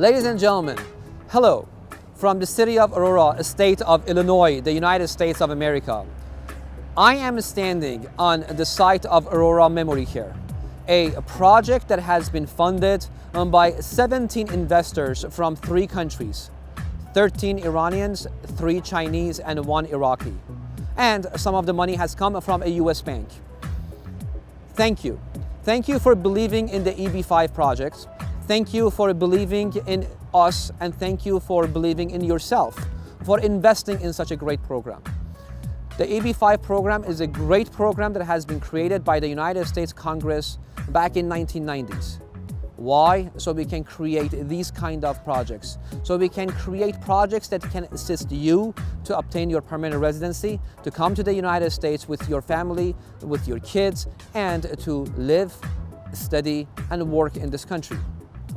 Ladies and gentlemen, hello from the city of Aurora, a state of Illinois, the United States of America. I am standing on the site of Aurora Memory Care, a project that has been funded by 17 investors from 3 countries, 13 Iranians, 3 Chinese, and 1 Iraqi. And some of the money has come from a US bank. Thank you. Thank you for believing in the EB5 project. Thank you for believing in us, and thank you for believing in yourself, for investing in such a great program. The EB5 program is a great program that has been created by the United States Congress back in 1990s. Why? So we can create these kind of projects. So we can create projects that can assist you to obtain your permanent residency, to come to the United States with your family, with your kids, and to live, study, and work in this country.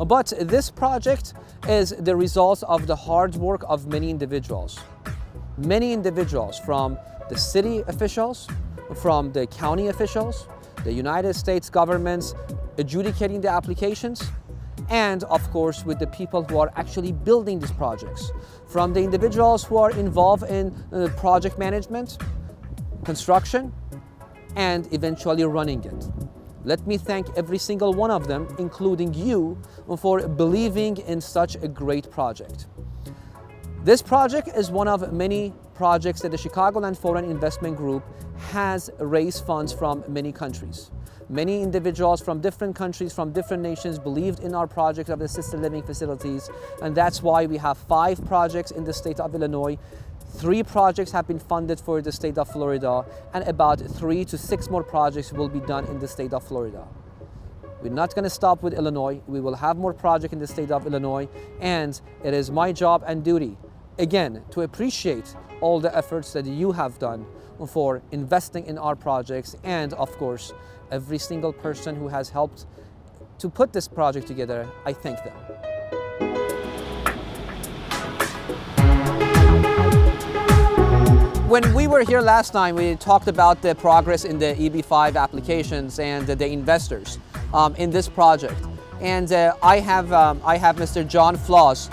But this project is the result of the hard work of many individuals. Many individuals, from the city officials, from the county officials, the United States governments adjudicating the applications, and of course with the people who are actually building these projects. From the individuals who are involved in project management, construction, and eventually running it. Let me thank every single one of them, including you, for believing in such a great project. This project is one of many projects that the Chicagoland Foreign Investment Group has raised funds from many countries. Many individuals from different countries, from different nations believed in our project of assisted living facilities, and that's why we have 5 projects in the state of Illinois. 3 projects have been funded for the state of Florida, and about 3 to 6 more projects will be done in the state of Florida. We're not going to stop with Illinois. We will have more projects in the state of Illinois, and it is my job and duty, again, to appreciate all the efforts that you have done for investing in our projects, and of course, every single person who has helped to put this project together. I thank them. When we were here last time, we talked about the progress in the EB5 applications and the investors in this project. And I have Mr. John Floss.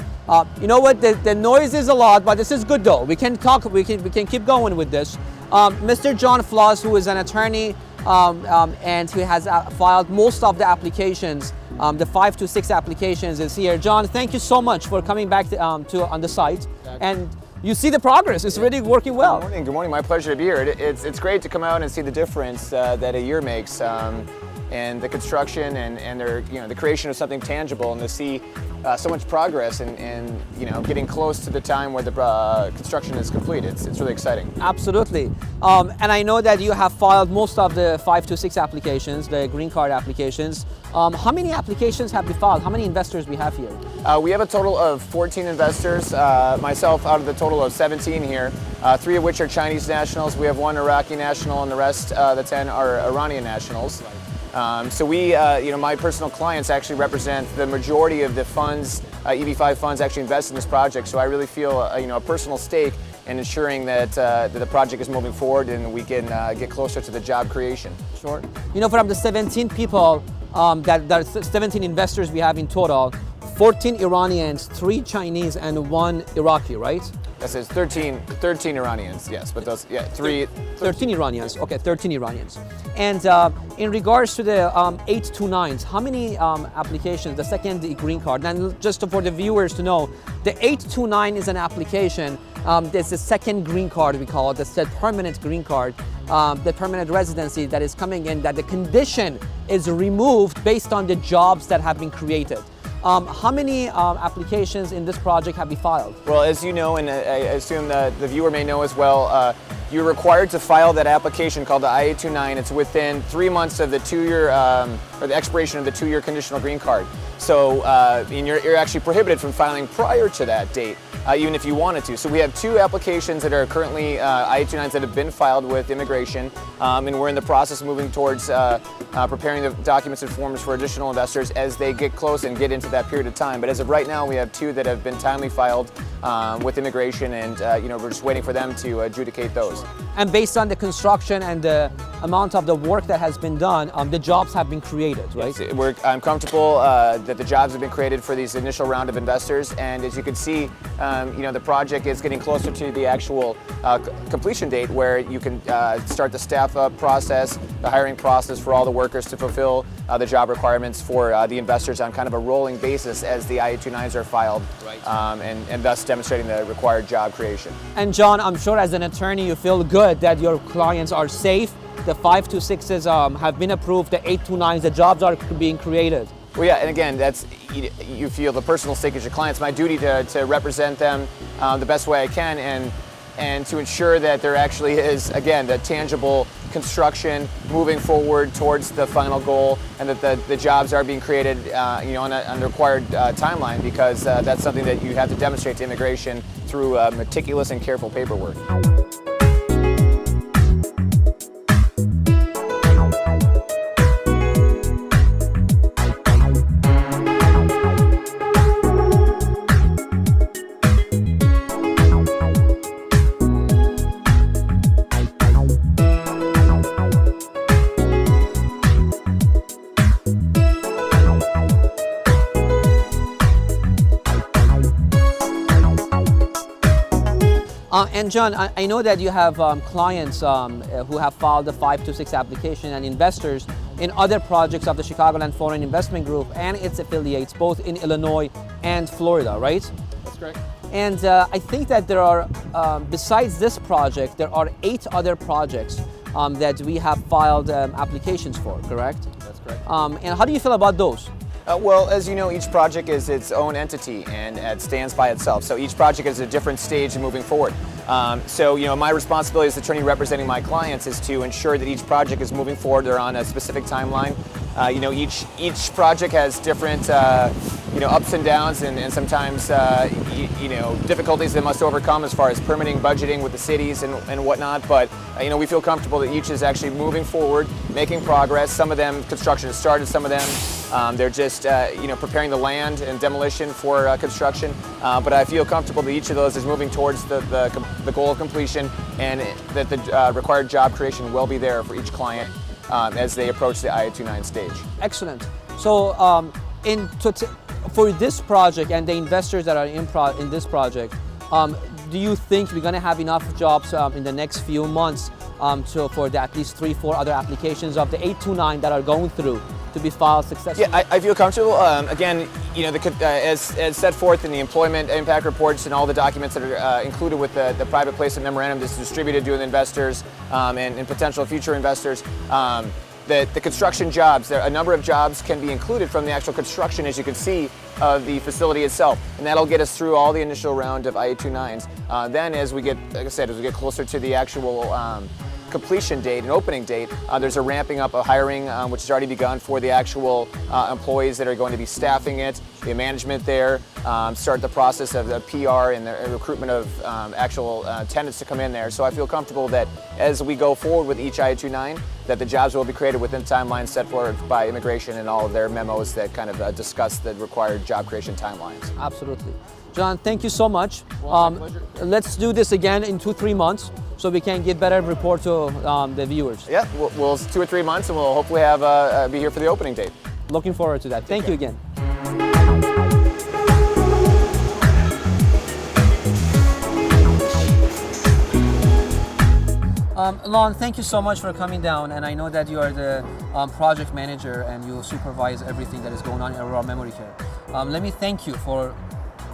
You know what? The noise is a lot, but this is good though. We can talk. We can keep going with this. Mr. John Floss, who is an attorney and who has filed most of the applications, the 5 to 6 applications, is here. John, thank you so much for coming back on the site. And you see the progress. It's really working well. Good morning. Good morning. My pleasure to be here. It's great to come out and see the difference that a year makes, and the construction and their, the creation of something tangible, and to see so much progress and getting close to the time where the construction is complete. It's really exciting. Absolutely. And I know that you have filed most of the 5 to 6 applications, the green card applications. How many applications have you filed? How many investors we have here? We have a total of 14 investors, myself out of the total of 17 here, 3 of which are Chinese nationals. We have 1 Iraqi national, and the rest, the 10, are Iranian nationals. So we, my personal clients actually represent the majority of the funds, EB5 funds actually invest in this project. So I really feel, a personal stake in ensuring that, that the project is moving forward and we can get closer to the job creation. Sure. From the 17 people, that 17 investors we have in total, 14 Iranians, 3 Chinese, and 1 Iraqi, right? That says 13 Iranians, yes, but those, 13 Iranians, okay, 13 Iranians. And in regards to the 829s, how many applications, the second green card, and just for the viewers to know, the 829 is an application, there's the second green card, we call it, that's the permanent green card, the permanent residency that is coming in, that the condition is removed based on the jobs that have been created. How many applications in this project have you filed? Well, as you know, and I assume the viewer may know as well, you're required to file that application called the I-829. It's within 3 months of the 2-year, or the expiration of the 2-year conditional green card. So you're actually prohibited from filing prior to that date, even if you wanted to. So we have 2 applications that are currently I-829s that have been filed with immigration, and we're in the process of moving towards preparing the documents and forms for additional investors as they get close and get into that period of time. But as of right now, we have 2 that have been timely filed with immigration, and we're just waiting for them to adjudicate those. And based on the construction and the amount of the work that has been done, the jobs have been created, right? Yes, I'm comfortable that the jobs have been created for these initial round of investors, and as you can see, the project is getting closer to the actual completion date, where you can start the staff up process, the hiring process for all the workers to fulfill the job requirements for the investors on kind of a rolling basis as the IA-29s are filed, right. And thus demonstrating the required job creation. And John, I'm sure as an attorney you feel good that your clients are safe. The 526s have been approved, the 829s, the jobs are being created. Well, yeah, and again, that's, you feel the personal stake as your client. It's my duty to represent them the best way I can, and to ensure that there actually is, again, the tangible construction moving forward towards the final goal, and that the jobs are being created on the required timeline, because that's something that you have to demonstrate to immigration through meticulous and careful paperwork. And John, I know that you have clients who have filed the 526 application, and investors in other projects of the Chicagoland Foreign Investment Group and its affiliates, both in Illinois and Florida, right? That's correct. And I think that there are, besides this project, there are 8 other projects that we have filed applications for, correct? That's correct. And how do you feel about those? Well, as you know, each project is its own entity and it stands by itself. So each project is a different stage moving forward. My responsibility as attorney representing my clients is to ensure that each project is moving forward. They're on a specific timeline. Each project has different ups and downs, and sometimes difficulties they must overcome as far as permitting, budgeting with the cities and whatnot. But we feel comfortable that each is actually moving forward, making progress. Some of them construction has started. Some of them they're just preparing the land and demolition for construction. But I feel comfortable that each of those is moving towards the goal of completion, and that the required job creation will be there for each client as they approach the IA-29 stage. Excellent. So for this project and the investors that are in this project, do you think we're going to have enough jobs in the next few months for at least 3-4 other applications of the 829 that are going through to be filed successfully? Yeah, I feel comfortable. Again, as set forth in the employment impact reports and all the documents that are included with the private placement memorandum that's distributed to the investors and potential future investors, the construction jobs, a number of jobs can be included from the actual construction, as you can see, of the facility itself, and that'll get us through all the initial round of IA-29s. Then, as we get closer to the actual completion date and opening date, there's a ramping up of hiring, which has already begun for the actual employees that are going to be staffing it, the management there, start the process of the PR and the recruitment of actual tenants to come in there. So I feel comfortable that as we go forward with each IA-29, that the jobs will be created within timelines set forward by immigration and all of their memos that kind of discuss the required job creation timelines. Absolutely. John, thank you so much. Well, my pleasure. Let's do this again in 2-3 months so we can get better report to the viewers. Yeah, we'll 2 or 3 months, and we'll hopefully be here for the opening date. Looking forward to that. Thank you again. Lon, thank you so much for coming down, and I know that you are the project manager and you supervise everything that is going on in Aurora Memory Care. Let me thank you for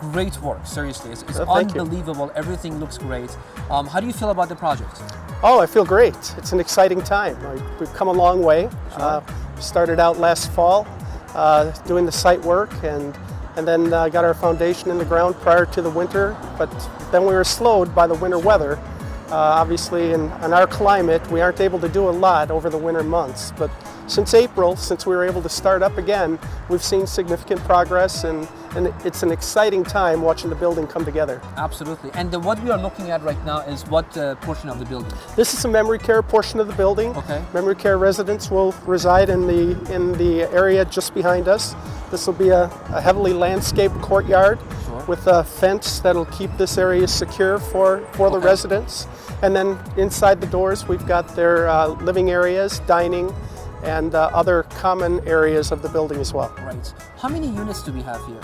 great work, seriously. It's unbelievable. Everything looks great. How do you feel about the project? Oh, I feel great. It's an exciting time. We've come a long way. Sure. Started out last fall doing the site work, and then got our foundation in the ground prior to the winter, but then we were slowed by the winter weather. Obviously, in our climate, we aren't able to do a lot over the winter months, but since April, since we were able to start up again, we've seen significant progress, and it's an exciting time watching the building come together. Absolutely. And what we are looking at right now is what portion of the building? This is a memory care portion of the building. Okay. Memory care residents will reside in the area just behind us. This will be a heavily landscaped courtyard. Sure. with a fence that'll keep this area secure for the residents. And then inside the doors, we've got their living areas, dining, and other common areas of the building as well. Right. How many units do we have here?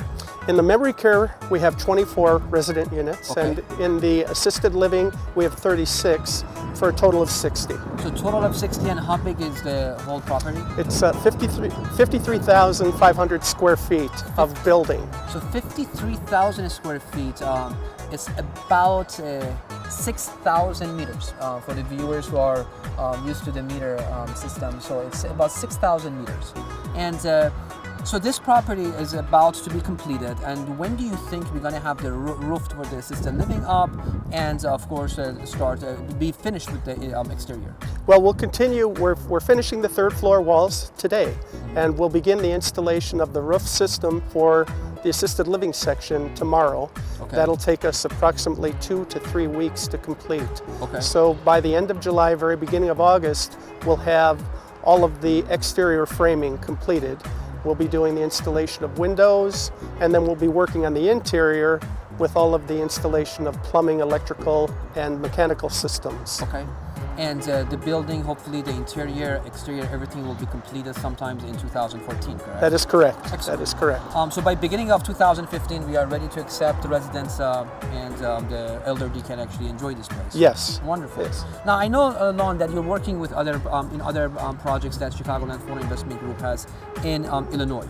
In the memory care, we have 24 resident units, Okay. and in the assisted living, we have 36 for a total of 60. So total of 60, and how big is the whole property? It's 53,500 square feet of building. So 53,000 square feet. It's about 6,000 meters for the viewers who are used to the meter system. So it's about 6,000 meters. And so this property is about to be completed. And when do you think we're going to have the roof for the assisted living up, and of course be finished with the exterior? Well, we'll continue. We're finishing the third floor walls today, and we'll begin the installation of the roof system for the assisted living section tomorrow. Okay. That'll take us approximately 2 to 3 weeks to complete. Okay. So by the end of July, very beginning of August, we'll have all of the exterior framing completed. We'll be doing the installation of windows, and then we'll be working on the interior with all of the installation of plumbing, electrical, and mechanical systems. Okay. And the building, hopefully the interior, exterior, everything will be completed sometimes in 2014, correct? That is correct. Excellent. That is correct. So by beginning of 2015, we are ready to accept the residents and the elderly can actually enjoy this place. Yes. Wonderful. Yes. Now I know, Lon, that you're working with other in other projects that Chicagoland Foreign Investment Group has in Illinois.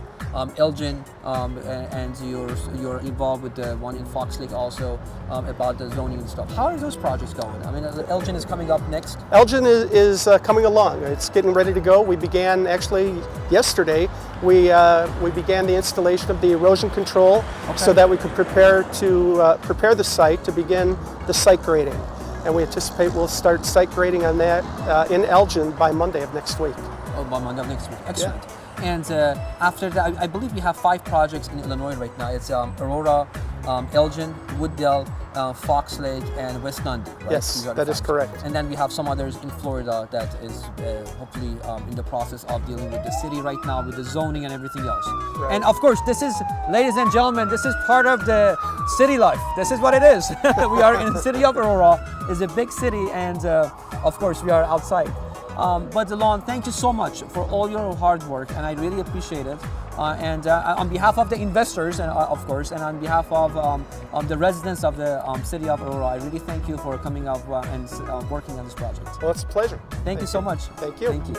Elgin, and you're involved with the one in Fox Lake also about the zoning and stuff. How are those projects going? I mean, Elgin is coming up next. Elgin is coming along. It's getting ready to go. We began actually yesterday. We began the installation of the erosion control so that we could prepare the site to begin the site grading. And we anticipate we'll start site grading on that in Elgin by Monday of next week. Oh, by Monday of next week. Excellent. Yeah. And after that, I believe we have 5 projects in Illinois right now. It's Aurora, Elgin, Wooddale, Fox Lake, and West London. Right? Yes, that is correct. And then we have some others in Florida that is hopefully in the process of dealing with the city right now with the zoning and everything else. Right. And of course, this is, ladies and gentlemen, this is part of the city life. This is what it is. We are in the city of Aurora. It's a big city, and of course, we are outside. But Lon, thank you so much for all your hard work, and I really appreciate it. And on behalf of the investors, and of course, and on behalf of the residents of the city of Aurora, I really thank you for coming up and working on this project. Well, it's a pleasure. Thank you so much. Thank you. Thank you.